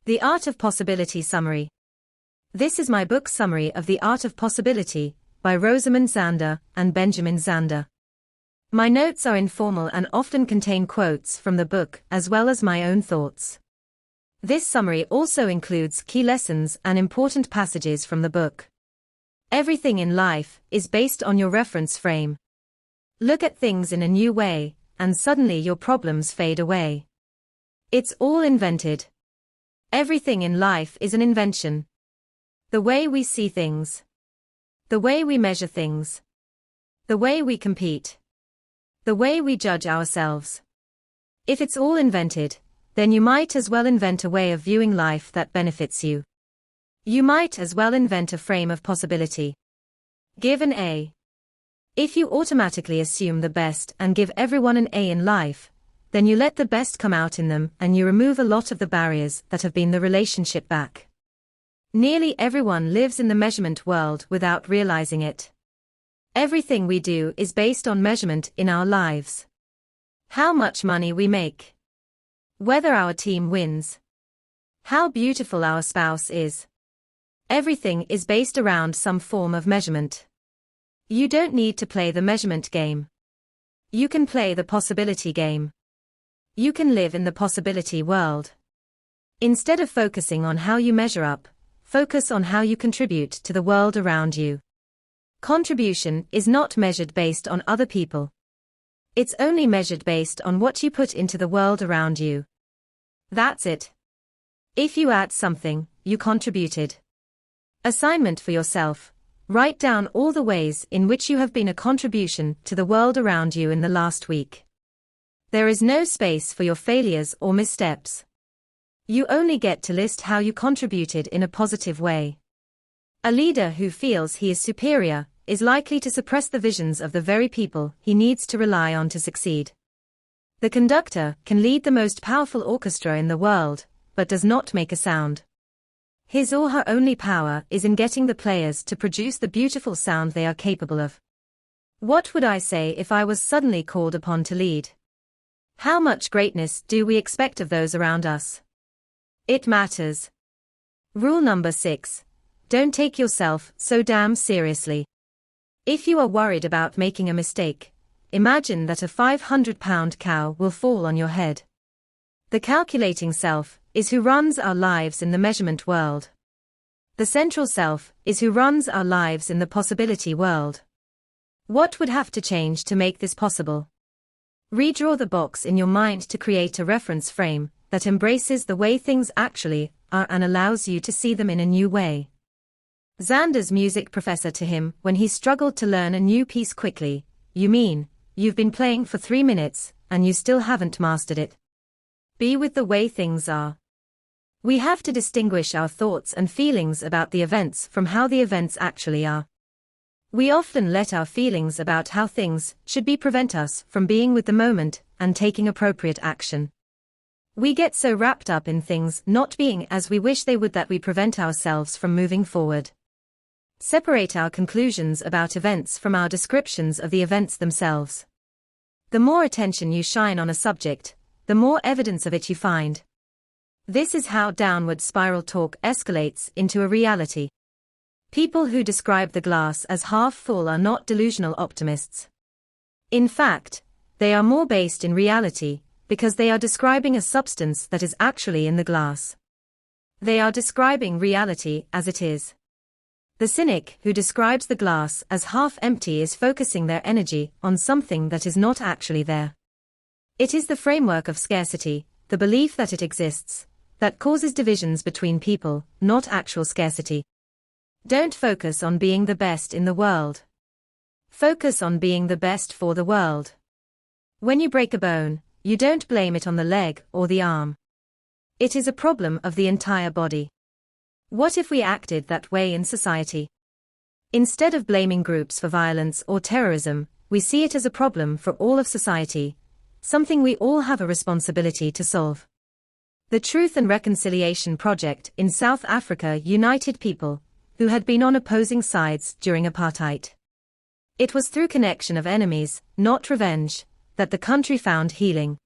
The Art of Possibility Summary. This is my book summary of The Art of Possibility, by Rosamund Zander and Benjamin Zander. My notes are informal and often contain quotes from the book as well as my own thoughts. This summary also includes key lessons and important passages from the book. Everything in life is based on your reference frame. Look at things in a new way, and suddenly your problems fade away. It's all invented. Everything in life is an invention. The way we see things. The way we measure things. The way we compete. The way we judge ourselves. If it's all invented, then you might as well invent a way of viewing life that benefits you. You might as well invent a frame of possibility. Give an A. If you automatically assume the best and give everyone an A in life, then you let the best come out in them and you remove a lot of the barriers that have been the relationship back. Nearly everyone lives in the measurement world without realizing it. Everything we do is based on measurement in our lives. How much money we make. Whether our team wins. How beautiful our spouse is. Everything is based around some form of measurement. You don't need to play the measurement game. You can play the possibility game. You can live in the possibility world. Instead of focusing on how you measure up, focus on how you contribute to the world around you. Contribution is not measured based on other people. It's only measured based on what you put into the world around you. That's it. If you add something, you contributed. Assignment for yourself: write down all the ways in which you have been a contribution to the world around you in the last week. There is no space for your failures or missteps. You only get to list how you contributed in a positive way. A leader who feels he is superior is likely to suppress the visions of the very people he needs to rely on to succeed. The conductor can lead the most powerful orchestra in the world, but does not make a sound. His or her only power is in getting the players to produce the beautiful sound they are capable of. What would I say if I was suddenly called upon to lead? How much greatness do we expect of those around us? It matters. Rule number 6. Don't take yourself so damn seriously. If you are worried about making a mistake, imagine that a 500-pound cow will fall on your head. The calculating self is who runs our lives in the measurement world. The central self is who runs our lives in the possibility world. What would have to change to make this possible? Redraw the box in your mind to create a reference frame that embraces the way things actually are and allows you to see them in a new way. Zander's music professor to him when he struggled to learn a new piece quickly: "You mean, you've been playing for 3 minutes, and you still haven't mastered it?" Be with the way things are. We have to distinguish our thoughts and feelings about the events from how the events actually are. We often let our feelings about how things should be prevent us from being with the moment and taking appropriate action. We get so wrapped up in things not being as we wish they would that we prevent ourselves from moving forward. Separate our conclusions about events from our descriptions of the events themselves. The more attention you shine on a subject, the more evidence of it you find. This is how downward spiral talk escalates into a reality. People who describe the glass as half full are not delusional optimists. In fact, they are more based in reality, because they are describing a substance that is actually in the glass. They are describing reality as it is. The cynic who describes the glass as half empty is focusing their energy on something that is not actually there. It is the framework of scarcity, the belief that it exists, that causes divisions between people, not actual scarcity. Don't focus on being the best in the world. Focus on being the best for the world. When you break a bone, you don't blame it on the leg or the arm. It is a problem of the entire body. What if we acted that way in society? Instead of blaming groups for violence or terrorism, we see it as a problem for all of society, something we all have a responsibility to solve. The Truth and Reconciliation Project in South Africa united people who had been on opposing sides during apartheid. It was through connection of enemies, not revenge, that the country found healing.